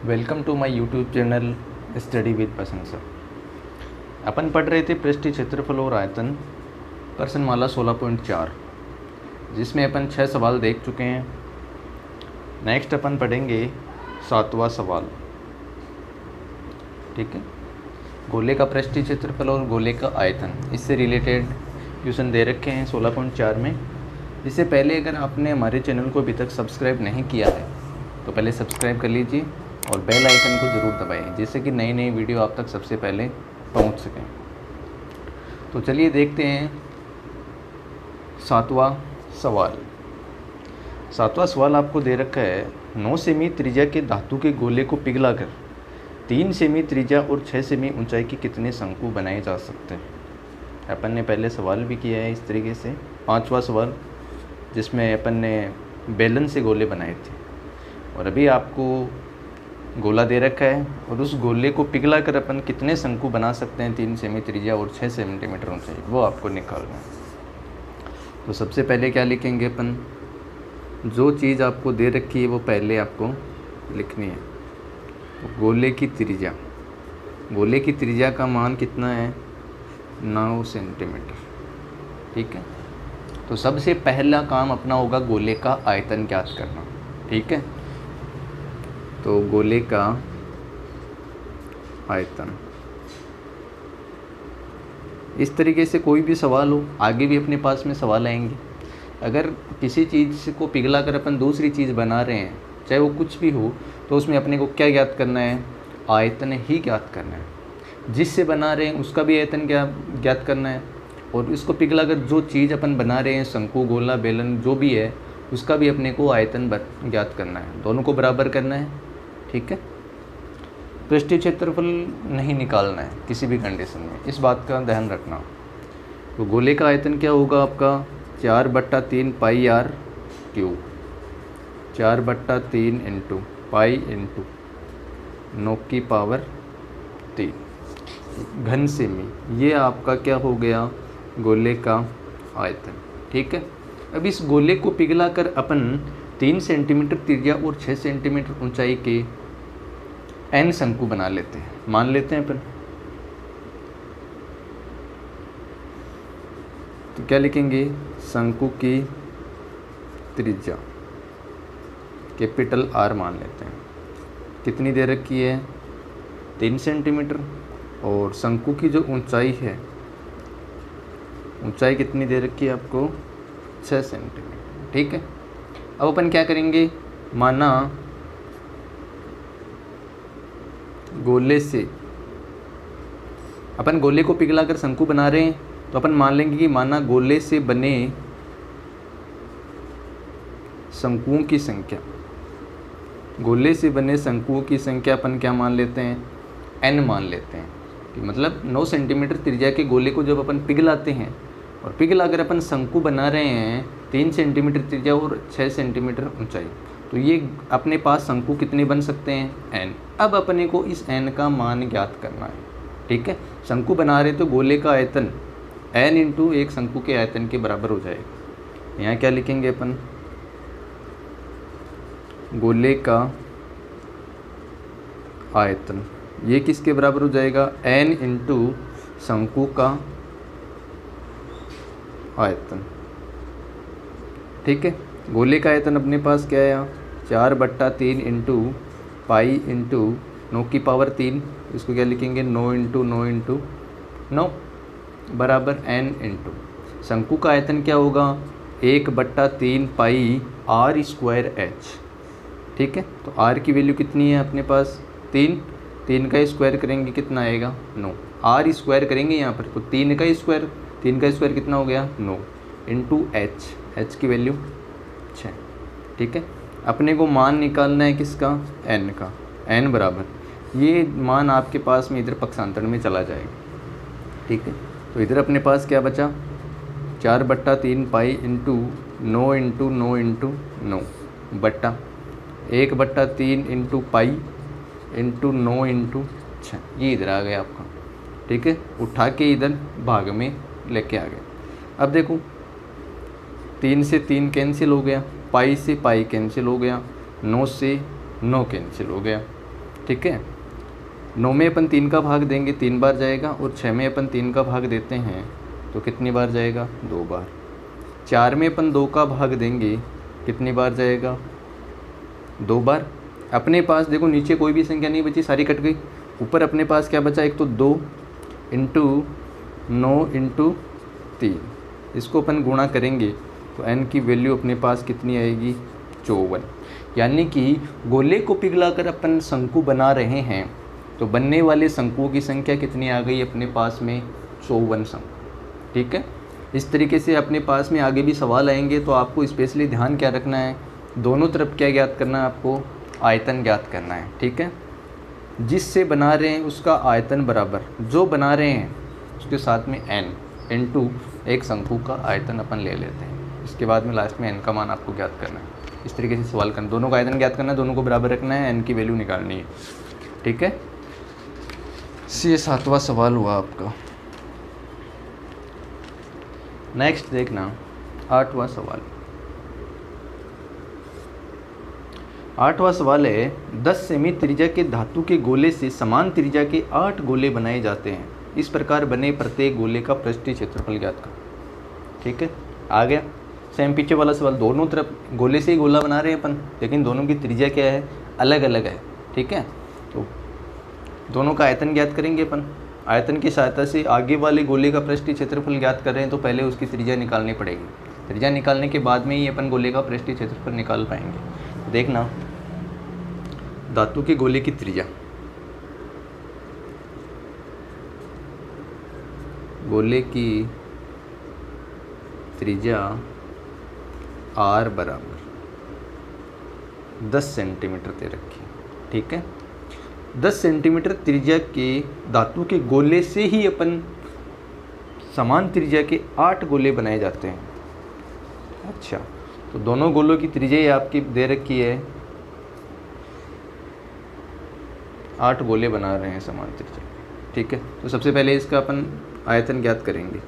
Welcome to my YouTube channel study with Pasand sir. अपन पढ़ रहे थे पृष्ठीय क्षेत्रफल और आयतन प्रश्नमाला 16.4, जिसमें अपन 6 सवाल देख चुके हैं। नेक्स्ट अपन पढ़ेंगे 7वां सवाल। ठीक है, गोले का पृष्ठीय क्षेत्रफल और गोले का आयतन, इससे रिलेटेड क्वेश्चन दे रखे हैं 16.4 में। इससे पहले अगर आपने हमारे चैनल को अभी तक सब्सक्राइब नहीं किया है तो पहले सब्सक्राइब कर लीजिए और बेल आइकन को ज़रूर दबाएं, जिससे कि नई नई वीडियो आप तक सबसे पहले पहुंच सकें। तो चलिए देखते हैं 7वां सवाल। 7वां सवाल आपको दे रखा है, 9 सेमी त्रिज्या के धातु के गोले को पिघलाकर 3 सेमी त्रिज्या और 6 सेमी ऊंचाई के कितने शंकु बनाए जा सकते हैं। अपन ने पहले सवाल भी किया है इस तरीके से। 5वां सवाल, जिसमें अपन ने बेलन से गोले बनाए थे, और अभी आपको गोला दे रखा है और उस गोले को पिघला कर अपन कितने शंकु बना सकते हैं 3 सेमी त्रिज्या और 6 सेंटीमीटर ऊंचाई, वो आपको निकालना है। तो सबसे पहले क्या लिखेंगे अपन, जो चीज़ आपको दे रखी है वो पहले आपको लिखनी है। तो गोले की त्रिज्या, गोले की त्रिज्या का मान कितना है, 9 सेंटीमीटर। ठीक है, तो सबसे पहला काम अपना होगा गोले का आयतन ज्ञात करना। ठीक है, तो गोले का आयतन, इस तरीके से कोई भी सवाल हो, आगे भी अपने पास में सवाल आएंगे। अगर किसी चीज़ को पिघला कर अपन दूसरी चीज़ बना रहे हैं, चाहे वो कुछ भी हो, तो उसमें अपने को क्या ज्ञात करना है, आयतन ही ज्ञात करना है। जिससे बना रहे हैं उसका भी आयतन ज्ञात करना है, और इसको पिघला कर जो चीज़ अपन बना रहे हैं, शंकु, गोला, बेलन, जो भी है, उसका भी अपने को आयतन ज्ञात करना है। दोनों को बराबर करना है। ठीक है, पृष्ठीय क्षेत्रफल नहीं निकालना है किसी भी कंडीशन में, इस बात का ध्यान रखना। तो गोले का आयतन क्या होगा आपका, 4/3 pi r cube, 4/3 into pi into 9 की पावर 3 घन सेमी। ये आपका क्या हो गया, गोले का आयतन। ठीक है, अब इस गोले को पिघला कर अपन 3 सेंटीमीटर त्रिज्या और 6 सेंटीमीटर ऊंचाई के n शंकु बना लेते हैं। मान लेते हैं अपन, तो क्या लिखेंगे, शंकु की त्रिज्या कैपिटल R मान लेते हैं। कितनी दे रखी है, 3 सेंटीमीटर, और शंकु की जो ऊंचाई है, ऊंचाई कितनी दे रखी है आपको, 6 सेंटीमीटर। ठीक है, अब अपन क्या करेंगे, माना गोले से अपन गोले को पिघलाकर शंकु बना रहे हैं, तो अपन मान लेंगे कि माना गोले से बने शंकुओं की संख्या, गोले से बने शंकुओं की संख्या अपन क्या मान लेते हैं, n मान लेते हैं। कि मतलब 9 सेंटीमीटर त्रिज्या के गोले को जब अपन पिघलाते हैं और पिघलाकर अपन शंकु बना रहे हैं 3 सेंटीमीटर त्रिज्या और 6 सेंटीमीटर ऊंचाई, तो ये अपने पास शंकु कितने बन सकते हैं, n। अब अपने को इस n का मान ज्ञात करना है। ठीक है, शंकु बना रहे तो गोले का आयतन n इंटू एक शंकु के आयतन के बराबर हो जाएगा। यहाँ क्या लिखेंगे अपन, गोले का आयतन, ये किसके बराबर हो जाएगा, n इंटू शंकु का आयतन। ठीक है, गोले का आयतन अपने पास क्या है, 4/3 इंटू पाई इंटू 9 की पावर 3, इसको क्या लिखेंगे, 9 इंटू 9 इंटू 9 बराबर n इंटू शंकु का आयतन क्या होगा, 1/3 पाई r स्क्वायर h। ठीक है, तो r की वैल्यू कितनी है अपने पास, 3 का स्क्वायर करेंगे कितना आएगा, 9। r स्क्वायर करेंगे यहाँ पर, तो 3 का स्क्वायर कितना हो गया, 9 इंटू h की वैल्यू 6। ठीक है, अपने को मान निकालना है किसका, n का। n बराबर, ये मान आपके पास में इधर पक्षांतर में चला जाएगा। ठीक है, तो इधर अपने पास क्या बचा, 4/3 पाई इंटू 9 इंटू 9 इंटू 9 बट्टा 1/3 इंटू पाई इंटू 9 इंटू 6, ये इधर आ गया आपका। ठीक है, उठा के इधर भाग में लेके आ गए। अब देखो, 3 से 3 कैंसिल हो गया, पाई से पाई कैंसिल हो गया, 9 से 9 कैंसिल हो गया। ठीक है। 9 में अपन 3 का भाग देंगे 3 बार जाएगा, और 6 में अपन 3 का भाग देते हैं तो कितनी बार जाएगा 2 बार। 4 में अपन 2 का भाग देंगे कितनी बार जाएगा 2 बार। अपने पास देखो नीचे कोई भी संख्या नहीं बची, सारी कट गई। ऊपर अपने पास क्या बचा, एक तो 2 इंटू 9 इंटू 3, इसको अपन गुणा करेंगे तो n की वैल्यू अपने पास कितनी आएगी 54। यानी कि गोले को पिघलाकर अपन शंकु बना रहे हैं तो बनने वाले शंकुओं की संख्या कितनी आ गई अपने पास में 54 शंकु। ठीक है। इस तरीके से अपने पास में आगे भी सवाल आएंगे तो आपको स्पेशली ध्यान क्या रखना है, दोनों तरफ क्या ज्ञात करना है, आपको आयतन ज्ञात करना है। ठीक है। जिससे बना रहे हैं उसका आयतन बराबर जो बना रहे हैं उसके साथ में n इंटू एक शंकु का आयतन अपन ले लेते हैं। इसके बाद में लास्ट में n का मान आपको ज्ञात करना है। इस तरीके से सवाल करना, दोनों का आयतन ज्ञात करना है, दोनों को बराबर रखना है, n की वैल्यू निकालनी है। ठीक है। ये 7वां सवाल हुआ आपका। नेक्स्ट देखना 8वां सवाल। 8वां सवाल है 10 सेमी त्रिज्या के धातु के गोले से समान त्रिज्या के 8 गोले बनाए जाते हैं। इस प्रकार बने प्रत्येक गोले का पृष्ठीय क्षेत्रफल ज्ञात करो। ठीक है, आ गया सेम पीछे वाला सवाल। दोनों तरफ गोले से ही गोला बना रहे हैं अपन, लेकिन दोनों की त्रिज्या क्या है, अलग अलग है। ठीक है, तो दोनों का आयतन ज्ञात करेंगे अपन। आयतन की सहायता से आगे वाले गोले का पृष्ठीय क्षेत्रफल ज्ञात कर रहे हैं तो पहले उसकी त्रिज्या निकालनी पड़ेगी। त्रिज्या निकालने के बाद में ही अपन गोले का पृष्ठीय क्षेत्रफल निकाल पाएंगे। देखना धातु के गोले की त्रिज्या, गोले की त्रिज्या r बराबर 10 सेंटीमीटर दे रखी है। ठीक है, 10 सेंटीमीटर त्रिज्या के धातु के गोले से ही अपन समान त्रिज्या के 8 गोले बनाए जाते हैं। अच्छा, तो दोनों गोलों की त्रिज्या आपकी दे रखी है, 8 गोले बना रहे हैं समान त्रिज्या। ठीक है, तो सबसे पहले इसका अपन आयतन ज्ञात करेंगे।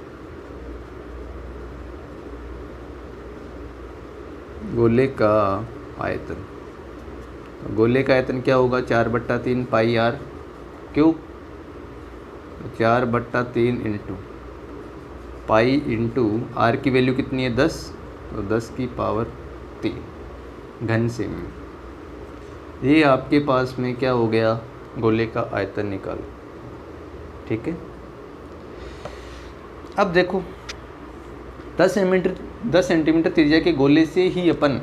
गोले का आयतन, तो गोले का आयतन क्या होगा 4/3 पाई r cube. 4/3 into pi into r की वैल्यू कितनी है 10, तो 10 की पावर 3 घन सेमी। ये आपके पास में क्या हो गया, गोले का आयतन निकालो। ठीक है, अब देखो 10 सेंटीमीटर त्रिज्या के गोले से ही अपन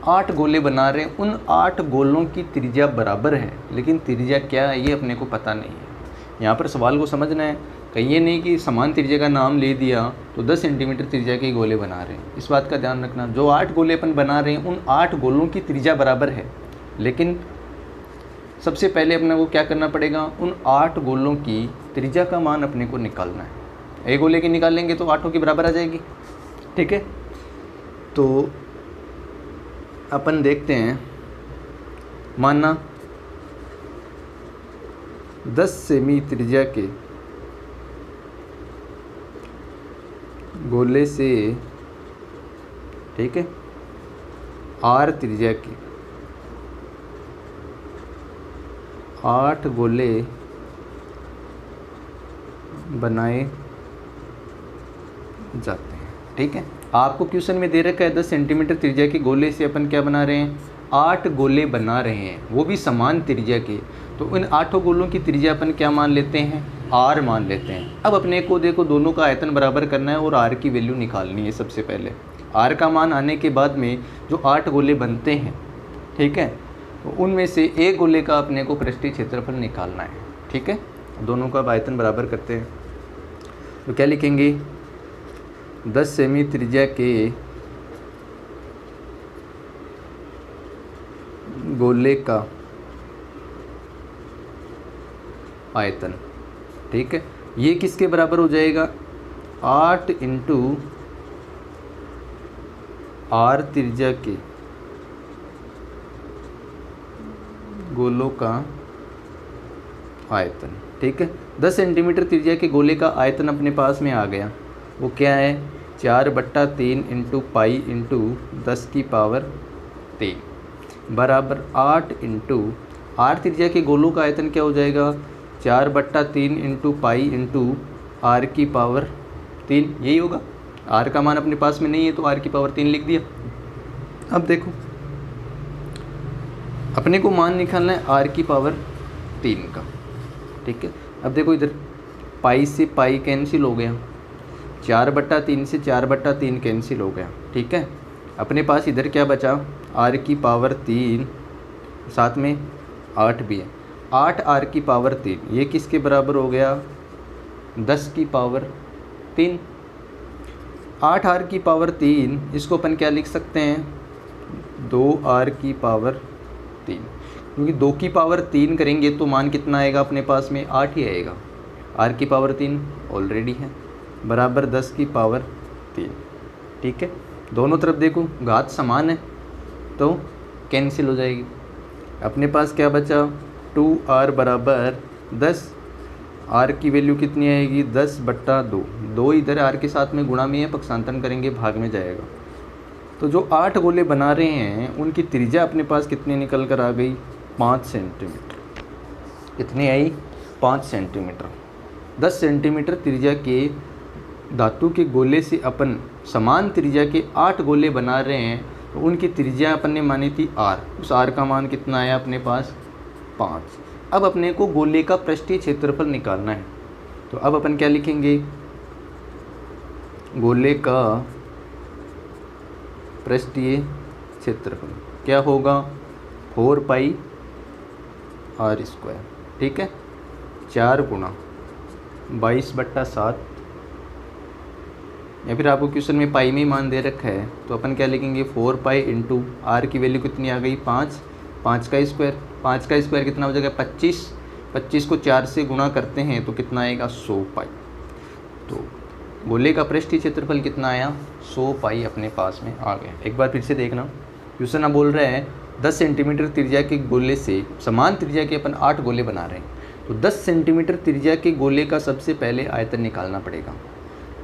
8 गोले बना रहे हैं। उन 8 गोलों की त्रिज्या बराबर है, लेकिन त्रिज्या क्या है ये अपने को पता नहीं है। यहाँ पर सवाल को समझना है, कहीं ये नहीं कि समान त्रिज्या का नाम ले दिया तो 10 सेंटीमीटर त्रिज्या के गोले बना रहे हैं। इस बात का ध्यान रखना, जो 8 गोले अपन बना रहे हैं उन 8 गोलों की त्रिज्या बराबर है, लेकिन सबसे पहले अपने को क्या करना पड़ेगा, उन 8 गोलों की त्रिज्या का मान अपने को निकालना है। एक गोले की निकाल लेंगे तो 8 की बराबर आ जाएगी। ठीक है, तो अपन देखते हैं, माना 10 सेमी त्रिज्या के गोले से, ठीक है, r त्रिज्या के 8 गोले बनाए जाते हैं। ठीक है, आपको क्वेश्चन में दे रखा है 10 सेंटीमीटर त्रिज्या के गोले से अपन क्या बना रहे हैं, 8 गोले बना रहे हैं, वो भी समान त्रिज्या के। तो इन 8 गोलों की त्रिज्या अपन क्या मान लेते हैं, r मान लेते हैं। अब अपने को देखो दोनों का आयतन बराबर करना है और r की वैल्यू निकालनी है। सबसे पहले r का मान आने के बाद में जो 8 गोले बनते हैं, ठीक है, तो उनमें से एक गोले का अपने को पृष्ठीय क्षेत्रफल निकालना है। ठीक है, दोनों का आयतन बराबर करते हैं तो क्या लिखेंगे, 10 सेमी त्रिज्या के गोले का आयतन। ठीक है, ये किसके बराबर हो जाएगा, 8 इंटू r त्रिज्या के गोलों का आयतन। ठीक है, 10 सेंटीमीटर त्रिज्या के गोले का आयतन अपने पास में आ गया। वो क्या है, 4/3 इंटू पाई इंटू 10 की पावर 3 बराबर 8 इंटू आर त्रिज्या के गोलों का आयतन क्या हो जाएगा, 4/3 इंटू पाई इंटू आर की पावर 3, यही होगा। आर का मान अपने पास में नहीं है तो आर की पावर 3 लिख दिया। अब देखो अपने को मान निकालना है आर की पावर 3 का, ठीक है। अब देखो इधर पाई से पाई कैंसिल हो गया, 4/3 से 4/3 कैंसिल हो गया, ठीक है। अपने पास इधर क्या बचा, आर की पावर 3, साथ में 8 भी है, 8 आर की पावर 3, ये किसके बराबर हो गया, 10 की पावर 3। 8 आर की पावर 3, इसको अपन क्या लिख सकते हैं, 2 आर की पावर 3, क्योंकि 2 की पावर 3 करेंगे तो मान कितना आएगा अपने पास में, 8 ही आएगा। आर की पावर 3 ऑलरेडी है, बराबर 10 की पावर 3, ठीक है। दोनों तरफ देखो घात समान है तो कैंसिल हो जाएगी। अपने पास क्या बचा, 2r बराबर 10, r की वैल्यू कितनी आएगी, 10/2, 2 इधर r के साथ में गुणा में है, पक्षांतरण करेंगे भाग में जाएगा। तो जो 8 गोले बना रहे हैं उनकी त्रिज्या अपने पास कितनी निकल कर आ गई, 5 सेंटीमीटर। कितनी आई, 5 सेंटीमीटर। 10 सेंटीमीटर त्रिज्या के धातु के गोले से अपन समान त्रिज्या के 8 गोले बना रहे हैं, तो उनकी त्रिज्या अपन ने मानी थी r, उस r का मान कितना आया अपने पास, 5। अब अपने को गोले का पृष्ठीय क्षेत्रफल निकालना है, तो अब अपन क्या लिखेंगे, गोले का पृष्ठीय क्षेत्रफल क्या होगा, 4πr², ठीक है, 4 गुणा 22/7, या फिर आपको क्वेश्चन में पाई में मान दे रखा है तो अपन क्या लिखेंगे, 4π इंटू आर की वैल्यू कितनी आ गई, 5, 5 का स्क्वायर, 5 का स्क्वायर कितना हो जाएगा, 25, 25 को 4 से गुणा करते हैं तो कितना आएगा, 100 पाई। तो गोले का पृष्ठीय क्षेत्रफल कितना आया, 100 पाई अपने पास में आ गया। एक बार फिर से देखना, क्वेश्चन अब बोल रहे हैं 10 सेंटीमीटर त्रिज्या के गोले से समान त्रिज्या के अपन 8 गोले बना रहे हैं, तो 10 सेंटीमीटर त्रिज्या के गोले का सबसे पहले आयतन निकालना पड़ेगा।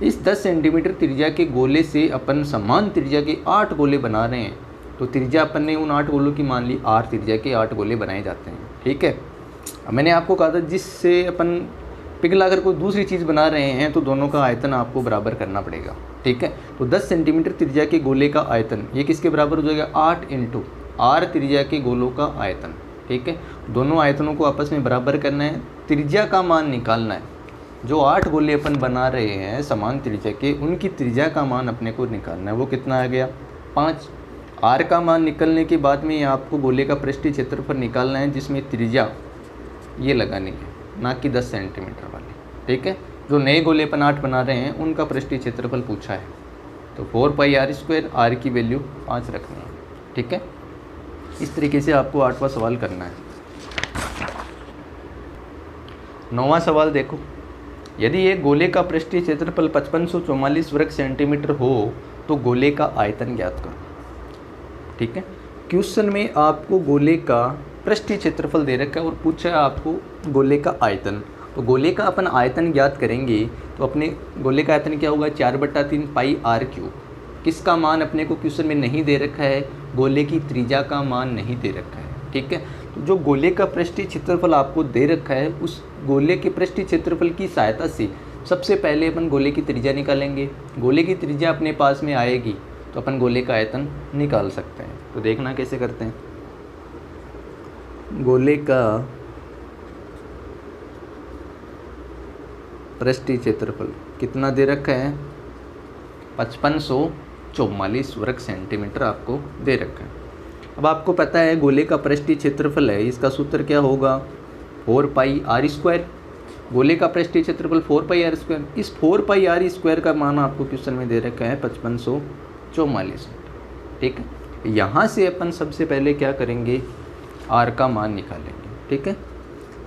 इस 10 सेंटीमीटर त्रिज्या के गोले से अपन समान त्रिज्या के 8 गोले बना रहे हैं, तो त्रिज्या अपन ने उन 8 गोलों की मान ली, r त्रिज्या के 8 गोले बनाए जाते हैं, ठीक है। अब मैंने आपको कहा था जिससे अपन पिघलाकर कोई दूसरी चीज़ बना रहे हैं तो दोनों का आयतन आपको बराबर करना पड़ेगा, ठीक है। तो 10 सेंटीमीटर त्रिज्या के गोले का आयतन ये किसके बराबर हो जाएगा, 8 इंटू r त्रिज्या के गोलों का आयतन, ठीक है। दोनों आयतनों को आपस में बराबर करना है, त्रिज्या का मान निकालना है। जो 8 गोले अपन बना रहे हैं समान त्रिज्या के, उनकी त्रिज्या का मान अपने को निकालना है, वो कितना आ गया, 5। r का मान निकलने के बाद में आपको गोले का पृष्ठीय क्षेत्रफल निकालना है, जिसमें त्रिज्या ये लगानी है, ना कि 10 सेंटीमीटर वाली, ठीक है। जो नए गोले अपन 8 बना रहे हैं उनका पृष्ठीय क्षेत्रफल पूछा है, तो 4πr², r की वैल्यू 5 रखनी है, ठीक है। इस तरीके से आपको 8वां सवाल करना है। 9वां सवाल देखो, यदि एक गोले का पृष्ठीय क्षेत्रफल 5544 वर्ग सेंटीमीटर हो तो गोले का आयतन ज्ञात करो, ठीक है। क्वेश्चन में आपको गोले का पृष्ठीय क्षेत्रफल दे रखा है और पूछा है आपको गोले का आयतन। तो गोले का अपन आयतन ज्ञात करेंगे तो अपने गोले का आयतन क्या होगा, 4/3 पाई r³। किसका मान अपने को क्वेश्चन में नहीं दे रखा है, गोले की त्रिज्या का मान नहीं दे रखा है, ठीक है। तो जो गोले का पृष्ठीय क्षेत्रफल आपको दे रखा है, उस गोले के पृष्ठीय क्षेत्रफल की सहायता से सबसे पहले अपन गोले की त्रिज्या निकालेंगे। गोले की त्रिज्या अपने पास में आएगी तो अपन गोले का आयतन निकाल सकते हैं। तो देखना कैसे करते हैं। गोले का पृष्ठीय क्षेत्रफल कितना दे रखा है, 5544 वर्ग सेंटीमीटर आपको दे रखा है। अब आपको पता है गोले का पृष्ठीय क्षेत्रफल है, इसका सूत्र क्या होगा, 4πr²। गोले का पृष्ठीय क्षेत्रफल 4πr²। इस 4πr² का मान आपको क्वेश्चन में दे रखा है 5544, ठीक है। यहाँ से अपन सबसे पहले क्या करेंगे, r का मान निकालेंगे, ठीक है।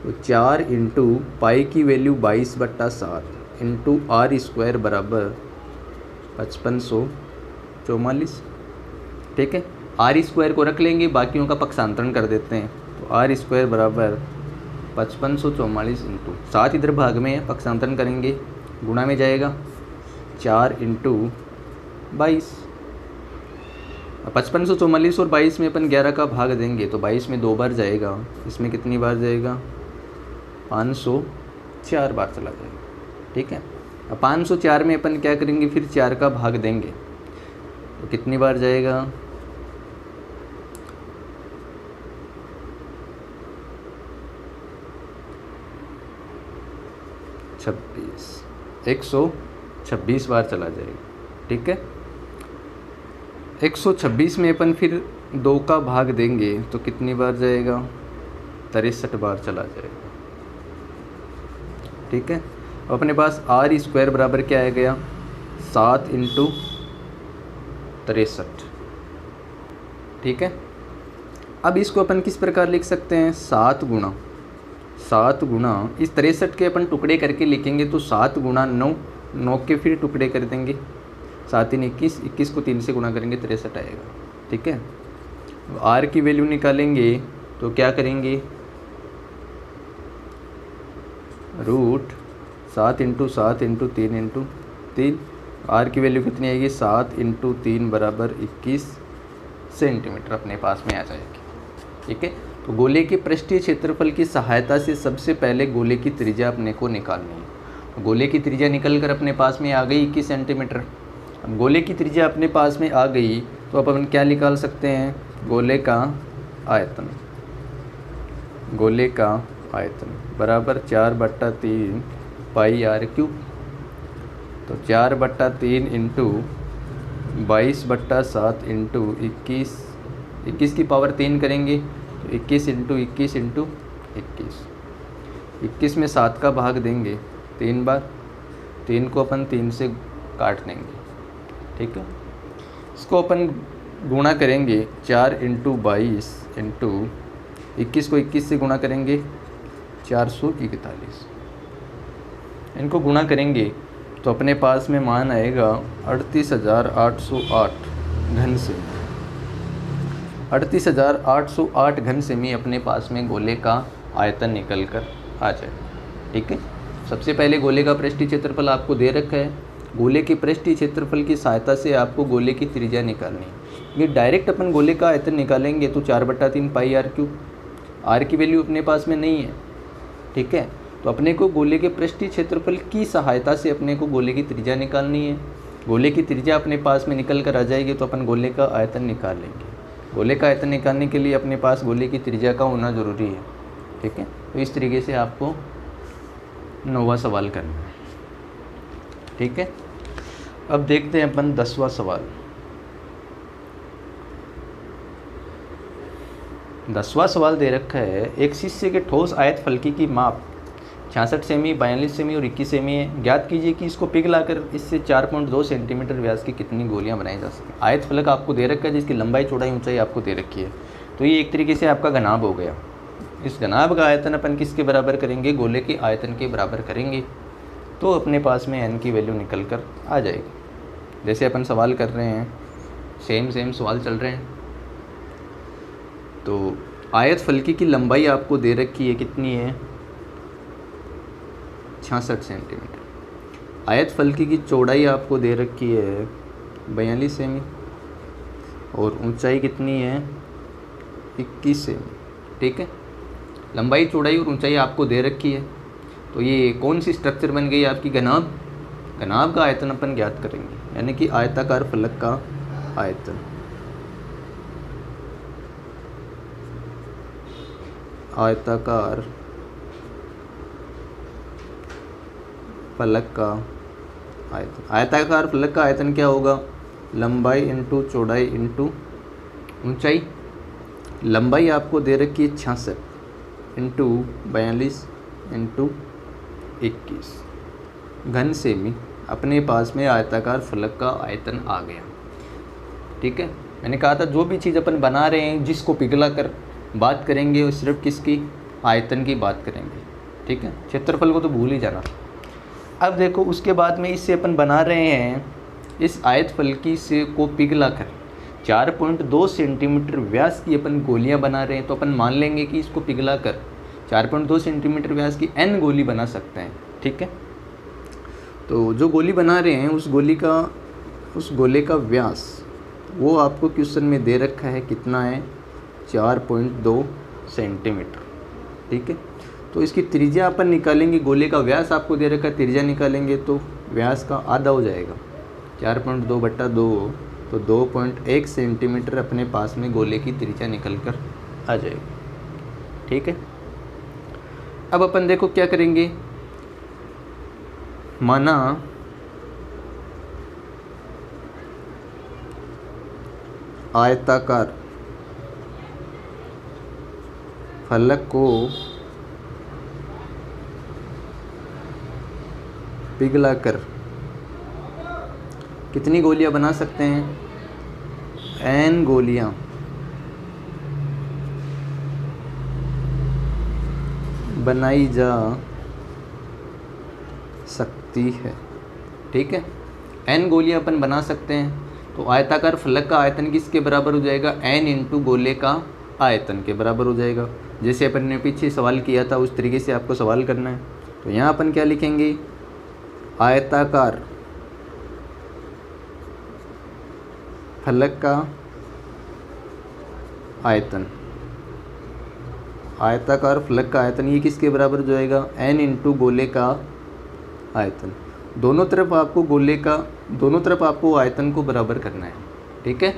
तो 4 इंटू पाई की वैल्यू 22/7 इंटू r² बराबर 5544, ठीक है। r² को रख लेंगे, बाकियों का पक्षांतरण कर देते हैं। तो r² बराबर 5544 इंटू 7 इधर भाग में है, पक्षांतरण करेंगे, गुणा में जाएगा, 4 इंटू 22, 5544 और 22 में अपन 11 का भाग देंगे तो 22 में 2 बार जाएगा, इसमें कितनी बार जाएगा, 504 बार चला जाएगा। ठीक है, अब 504 में अपन क्या करेंगे, फिर 4 का भाग देंगे तो कितनी बार जाएगा, 126 बार चला जाएगा। ठीक है, 126 में अपन फिर 2 का भाग देंगे तो कितनी बार जाएगा, 63 बार चला जाएगा। ठीक है, अपने पास आर स्क्वायर बराबर क्या आ गया, 7 × 63। ठीक है, अब इसको अपन किस प्रकार लिख सकते हैं, 7 गुणा इस 63 के अपन टुकड़े करके लिखेंगे तो 7 × 9 के फिर टुकड़े कर देंगे, 7 × 21 को 3 से गुणा करेंगे 63 आएगा। ठीक है, आर की वैल्यू निकालेंगे तो क्या करेंगे, √7 × 7 × 3 × 3, आर की वैल्यू कितनी आएगी, 7 × 3 बराबर 21 सेंटीमीटर अपने पास में आ जाएगी। ठीक है, तो गोले के पृष्ठीय क्षेत्रफल की सहायता से सबसे पहले गोले की त्रिज्या अपने को निकालनी है। गोले की त्रिज्या निकल कर अपने पास में आ गई 21 सेंटीमीटर। अब गोले की त्रिज्या अपने पास में आ गई तो अब अपन क्या निकाल सकते हैं, गोले का आयतन बराबर 4/3 πr³। तो 4/3 × 22/7 × 21 की पावर 3 करेंगे तो 21 × 21 × 21 में 7 का भाग देंगे 3 बार, 3 को अपन 3 से काट देंगे। ठीक है, इसको अपन गुणा करेंगे 4 × 22 × 21 को 21 से गुणा करेंगे 441, इनको गुणा करेंगे तो अपने पास में मान आएगा 38,808 घन सेमी। 38,808 घन सेमी अपने पास में गोले का आयतन निकल कर आ जाए। ठीक है, सबसे पहले गोले का पृष्ठीय क्षेत्रफल आपको दे रखा है, गोले के पृष्ठीय क्षेत्रफल की सहायता से आपको गोले की त्रिज्या निकालनी है। ये डायरेक्ट अपन गोले का आयतन निकालेंगे तो 4/3 πr³, आर की वैल्यू अपने पास में नहीं है। ठीक है, तो अपने को गोले के पृष्ठीय क्षेत्रफल की सहायता से अपने को गोले की त्रिज्या निकालनी है। गोले की त्रिज्या अपने पास में निकल कर आ जाएगी तो अपन गोले का आयतन निकाल लेंगे। गोले का आयतन निकालने के लिए अपने पास गोले की त्रिज्या का होना ज़रूरी है। ठीक है, तो इस तरीके से आपको 9वां सवाल करना है। ठीक है, अब देखते हैं अपन 10वां सवाल। 10वां सवाल दे रखा है, एक शिष्य के ठोस आयत फलकी की माप 66 सेमी, 42 सेमी और 21 सेमी है। ज्ञात कीजिए कि इसको पिघलाकर इससे 4.2 सेंटीमीटर व्यास की कितनी गोलियां बनाई जा सकती हैं। आयत फलक आपको दे रखा है जिसकी लंबाई चौड़ाई ऊंचाई आपको दे रखी है। तो ये एक तरीके से आपका घनाभ हो गया। इस घनाभ का आयतन अपन किसके बराबर करेंगे, गोले के आयतन के बराबर करेंगे तो अपने पास में n की वैल्यू निकल कर आ जाएगी। जैसे अपन सवाल कर रहे हैं, सेम सवाल चल रहे हैं। तो आयत फलकी की लंबाई आपको दे रखी है, कितनी है, 66 सेंटीमीटर। आयत फलकी की चौड़ाई आपको दे रखी है 42 सेमी और ऊंचाई कितनी है, 21 सेमी। ठीक है, लंबाई चौड़ाई और ऊंचाई आपको दे रखी है। तो ये कौन सी स्ट्रक्चर बन गई आपकी, घनाभ का आयतन अपन ज्ञात करेंगे, यानी कि आयताकार फलक का आयतन। आयताकार फलक का आयतन। आयताकार फलक का आयतन क्या होगा, लंबाई इंटू चौड़ाई इंटू ऊंचाई। लंबाई आपको दे रखी है 66 इंटू 42 इंटू 21 घन सेमी। अपने पास में आयताकार फलक का आयतन आ गया। ठीक है, मैंने कहा था जो भी चीज़ अपन बना रहे हैं जिसको पिघला कर बात करेंगे और सिर्फ किसकी, आयतन की बात करेंगे। ठीक है, क्षेत्रफल को तो भूल ही जाना। अब देखो उसके बाद में इससे अपन बना रहे हैं, इस आयत फलकी से को पिघला कर 4.2 सेंटीमीटर व्यास की अपन गोलियां बना रहे हैं। तो अपन मान लेंगे कि इसको पिघला कर 4.2 सेंटीमीटर व्यास की n गोली बना सकते हैं। ठीक है, तो जो गोली बना रहे हैं उस गोले का व्यास वो आपको क्वेश्चन में दे रखा है, कितना है 4.2 सेंटीमीटर। ठीक है, तो इसकी त्रिज्या अपन निकालेंगे, गोले का व्यास आपको दे रखा है, त्रिज्या निकालेंगे तो व्यास का आधा हो जाएगा, 4.2/2, तो 2.1 सेंटीमीटर अपने पास में गोले की त्रिज्या निकल कर आ जाएगी। ठीक है, अब अपन देखो क्या करेंगे, माना आयताकार फलक को पिघलाकर कितनी गोलियां बना सकते हैं, n गोलियां बनाई जा सकती है। ठीक है, n गोलियां अपन बना सकते हैं, तो आयताकार फलक का आयतन किसके बराबर हो जाएगा, n इंटू गोले का आयतन के बराबर हो जाएगा। जैसे अपन ने पीछे सवाल किया था उस तरीके से आपको सवाल करना है। तो यहाँ अपन क्या लिखेंगे, आयताकार फलक का आयतन, आयताकार फलक का आयतन ये किसके बराबर हो जाएगा, n इंटू गोले का आयतन। दोनों तरफ आपको गोले का, दोनों तरफ आपको आयतन को बराबर करना है। ठीक है,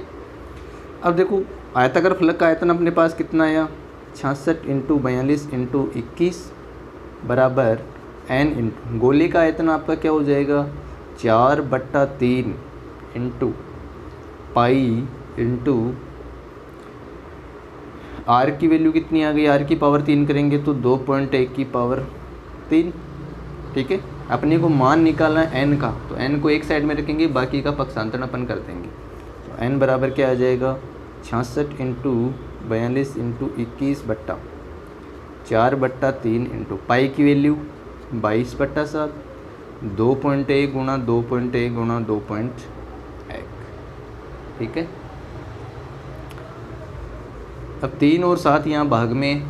अब देखो आयताकार फलक का आयतन अपने पास कितना आया, 66 इंटू 42 इंटू 21 बराबर n इंटू गोले का आयतन आपका क्या हो जाएगा, 4/3 इंटू पाई इंटू r की वैल्यू कितनी आ गई, r की पावर 3 करेंगे तो 2.1 की पावर 3। ठीक है, अपने को मान निकालना है n का, तो n को एक साइड में रखेंगे, बाकी का पक्षांतरण अपन कर देंगे। तो n बराबर क्या आ जाएगा, 66 इंटू 42 इंटू 21 बट्टा 4/3 इंटू पाई की वैल्यू 22/7, 2.1 गुणा 2.1 गुणा 2.1। ठीक है, अब 3 और 7 यहाँ भाग में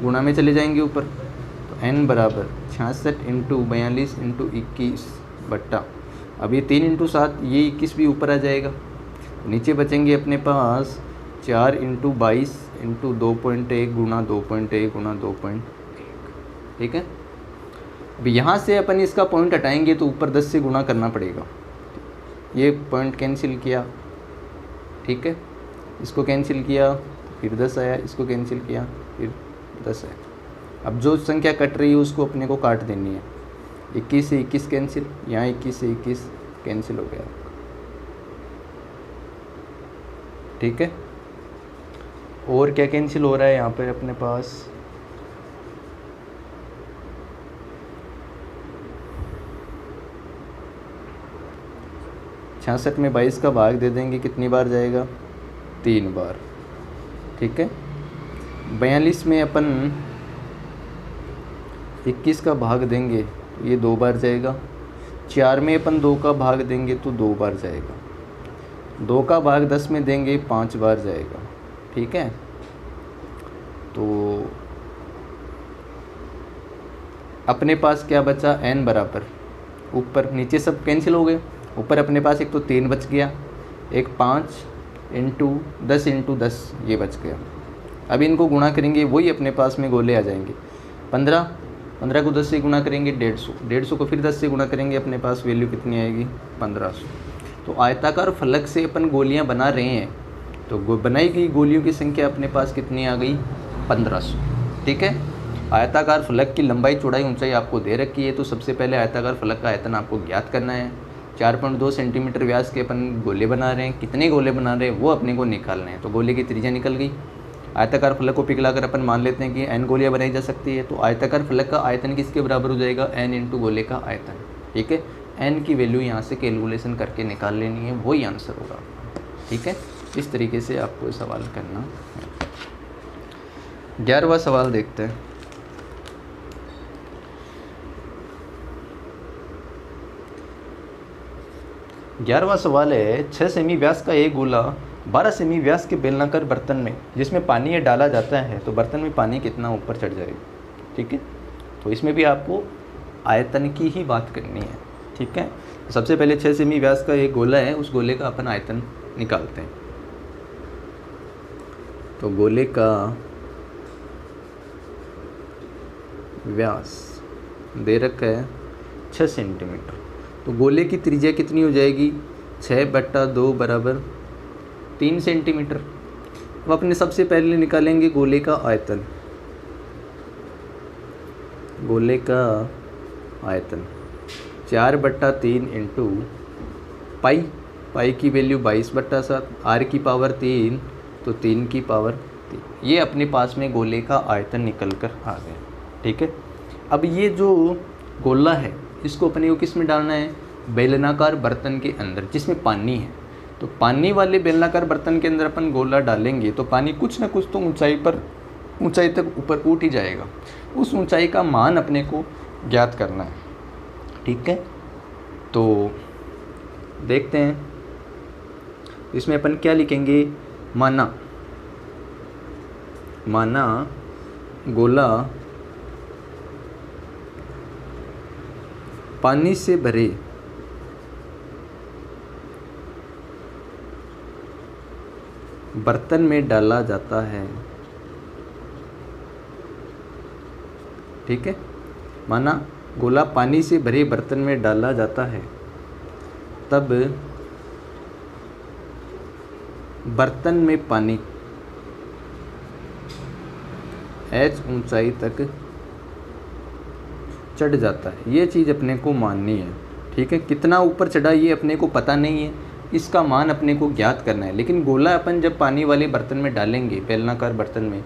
गुणा में चले जाएंगे ऊपर, तो n बराबर 66 इंटू 42 इंटू 21 बट्टा, अब ये 3 इंटू 7 ये 21 भी ऊपर आ जाएगा, नीचे बचेंगे अपने पास 4 इंटू 22 इंटू 2.1 गुणा 2.1 गुणा 2.1। ठीक है, अब यहाँ से अपन इसका पॉइंट हटाएंगे तो ऊपर 10 से गुणा करना पड़ेगा, ये पॉइंट कैंसिल किया। ठीक है, इसको कैंसिल किया फिर 10 आया, इसको कैंसिल किया फिर 10 आया। अब जो संख्या कट रही है उसको अपने को काट देनी है, 21 से 21 कैंसिल, यहाँ 21 से 21 कैंसिल हो गया। ठीक है, और क्या कैंसिल हो रहा है यहाँ पर अपने पास, छियासठ में 22 का भाग दे देंगे, कितनी बार जाएगा, 3 बार। ठीक है, 42 में अपन 21 का भाग देंगे तो ये 2 बार जाएगा, 4 में अपन 2 का भाग देंगे तो 2 बार जाएगा, 2 का भाग 10 में देंगे 5 बार जाएगा। ठीक है, तो अपने पास क्या बचा, n बराबर, ऊपर नीचे सब कैंसिल हो गए, ऊपर अपने पास एक तो 3 बच गया, एक 5 इंटू 10 इंटू 10 ये बच गया। अब इनको गुणा करेंगे, वही अपने पास में गोले आ जाएंगे, 15 को 10 से गुणा करेंगे 150 को फिर 10 से गुणा करेंगे, अपने पास वैल्यू कितनी आएगी, 1500। तो आयताकार फलक से अपन गोलियां बना रहे हैं, तो बनाई गई गोलियों की संख्या अपने पास कितनी आ गई, 1500। ठीक है, आयताकार फलक की लंबाई चौड़ाई ऊंचाई आपको दे रखी है, तो सबसे पहले आयताकार फलक का आयतन आपको ज्ञात करना है। 4.2 सेंटीमीटर व्यास के अपन गोले बना रहे हैं, कितने गोले बना रहे हैं वो अपने को निकालने हैं। तो गोले की त्रिज्या निकल गई। आयताकार फलक को पिघलाकर अपन मान लेते हैं कि n गोलियां बनाई जा सकती है, तो आयताकार फलक का आयतन किसके बराबर हो जाएगा, n इंटू गोले का आयतन। ठीक है, n की वैल्यू यहाँ से कैलकुलेशन करके निकाल लेनी है, वही आंसर होगा। ठीक है, इस तरीके से आपको सवाल करना है। 11वां सवाल देखते हैं। ग्यारहवां सवाल है, 6 सेमी व्यास का एक गोला 12 सेमी व्यास के बेलनाकार बर्तन में जिसमें पानी डाला जाता है, तो बर्तन में पानी कितना ऊपर चढ़ जाएगा। ठीक है, तो इसमें भी आपको आयतन की ही बात करनी है। ठीक है, सबसे पहले 6 सेमी व्यास का एक गोला है, उस गोले का अपन आयतन निकालते हैं। तो गोले का व्यास दे रखा है 6 सेंटीमीटर। तो गोले की त्रिज्या कितनी हो जाएगी? 6/2 बराबर 3 सेंटीमीटर। अब अपने सबसे पहले निकालेंगे गोले का आयतन। गोले का आयतन 4/3 इंटू पाई। पाई की वैल्यू 22/7, आर की पावर 3 तो 3 की पावर 3। ये अपने पास में गोले का आयतन निकल कर आ गया। ठीक है, अब ये जो गोला है इसको अपने को किस में डालना है? बेलनाकार बर्तन के अंदर जिसमें पानी है। तो पानी वाले बेलनाकार बर्तन के अंदर अपन गोला डालेंगे तो पानी कुछ ना कुछ तो ऊंचाई तक ऊपर उठ ही जाएगा। उस ऊंचाई का मान अपने को ज्ञात करना है। ठीक है, तो देखते हैं इसमें अपन क्या लिखेंगे। माना गोला पानी से भरे बर्तन में डाला जाता है। ठीक है, माना गोला पानी से भरे बर्तन में डाला जाता है, तब बर्तन में पानी h ऊंचाई तक चढ़ जाता है। ये चीज़ अपने को माननी है। ठीक है, कितना ऊपर चढ़ा ये अपने को पता नहीं है, इसका मान अपने को ज्ञात करना है। लेकिन गोला अपन जब पानी वाले बर्तन में डालेंगे, बेलनाकार बर्तन में,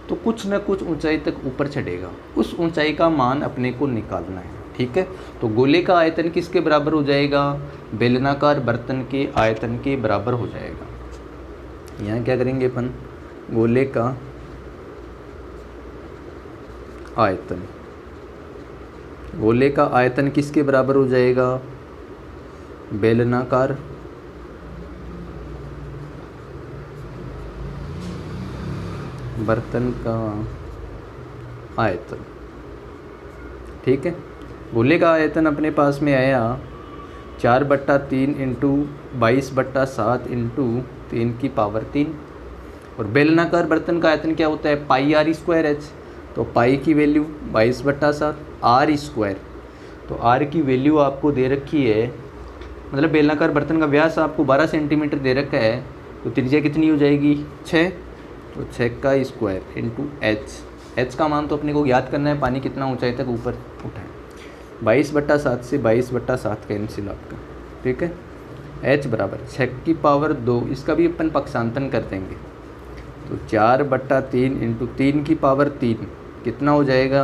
तो कुछ न कुछ ऊंचाई तक ऊपर चढ़ेगा। उस ऊंचाई का मान अपने को निकालना है। ठीक है, तो गोले का आयतन किसके बराबर हो जाएगा? बेलनाकार बर्तन के आयतन के बराबर हो जाएगा। यहाँ क्या करेंगे अपन? गोले का आयतन, गोले का आयतन किसके बराबर हो जाएगा? बेलनाकार बर्तन का आयतन। ठीक है, गोले का आयतन अपने पास में आया 4/3 इंटू 22/7 इंटू 3 की पावर 3। और बेलनाकार बर्तन का आयतन क्या होता है? पाई आर स्क्वायर एच। तो पाई की वैल्यू 22/7, आर स्क्वायर। तो आर की वैल्यू आपको दे रखी है, मतलब बेलनाकार बर्तन का व्यास आपको 12 सेंटीमीटर दे रखा है। तो त्रिज्या कितनी हो जाएगी? 6। तो 6 का स्क्वायर इंटू एच का मान तो अपने को ज्ञात करना है, पानी कितना ऊंचाई तक ऊपर उठा है। 22/7 से 22/7 कैंसिल आपका। ठीक है, h बराबर 6 की पावर 2, इसका भी अपन पक्षांतन कर देंगे। तो 4/3 इंटू 3 की पावर 3 कितना हो जाएगा?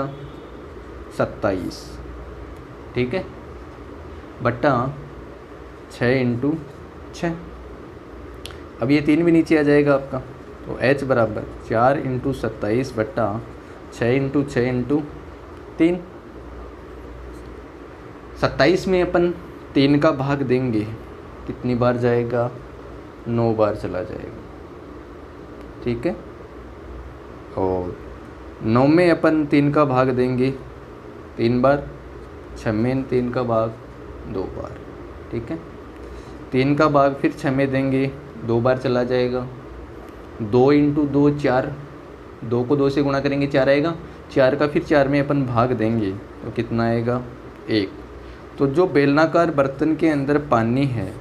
27। ठीक है, बट्टा 6 इंटू 6। अब ये 3 भी नीचे आ जाएगा आपका। तो h बराबर 4 इंटू 27 बट्टा 6 इंटू 6 इंटू 3। 27 में अपन 3 का भाग देंगे, कितनी बार जाएगा? 9 बार चला जाएगा। ठीक है, और 9 में अपन 3 का भाग देंगे 3 बार, 6 में 3 का भाग 2 बार। ठीक है, 3 का भाग फिर 6 में देंगे, 2 बार चला जाएगा। 2 इंटू 2 4, 2 को 2 से गुणा करेंगे 4 आएगा। 4 का फिर 4 में अपन भाग देंगे तो कितना आएगा? 1। तो जो बेलनाकार बर्तन के अंदर पानी है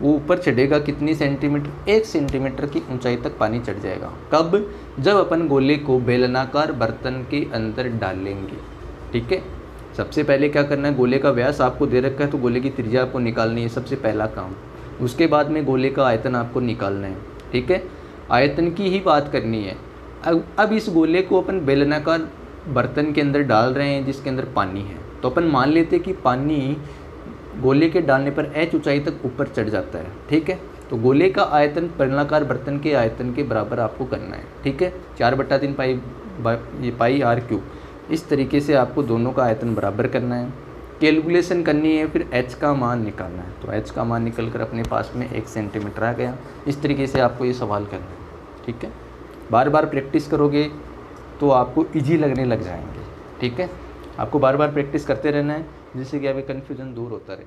वो ऊपर चढ़ेगा कितनी सेंटीमीटर? 1 सेंटीमीटर की ऊंचाई तक पानी चढ़ जाएगा। कब? जब अपन गोले को बेलनाकार बर्तन के अंदर डालेंगे। ठीक है, सबसे पहले क्या करना है? गोले का व्यास आपको दे रखा है तो गोले की त्रिज्या आपको निकालनी है, सबसे पहला काम। उसके बाद में गोले का आयतन आपको निकालना है। ठीक है, आयतन की ही बात करनी है। अब इस गोले को अपन बेलनाकार बर्तन के अंदर डाल रहे हैं जिसके अंदर पानी है। तो अपन मान लेते हैं कि पानी गोले के डालने पर h ऊंचाई तक ऊपर चढ़ जाता है। ठीक है, तो गोले का आयतन बेलनाकार बर्तन के आयतन के बराबर आपको करना है। ठीक है, 4/3 पाई आर क्यूब। इस तरीके से आपको दोनों का आयतन बराबर करना है, कैलकुलेशन करनी है, फिर h का मान निकालना है। तो h का मान निकल कर अपने पास में 1 सेंटीमीटर आ गया। इस तरीके से आपको ये सवाल करना है। ठीक है, बार बार प्रैक्टिस करोगे तो आपको ईजी लगने लग जाएंगे। ठीक है, आपको बार बार प्रैक्टिस करते रहना है जिससे कि आपका कन्फ्यूजन दूर होता रहे।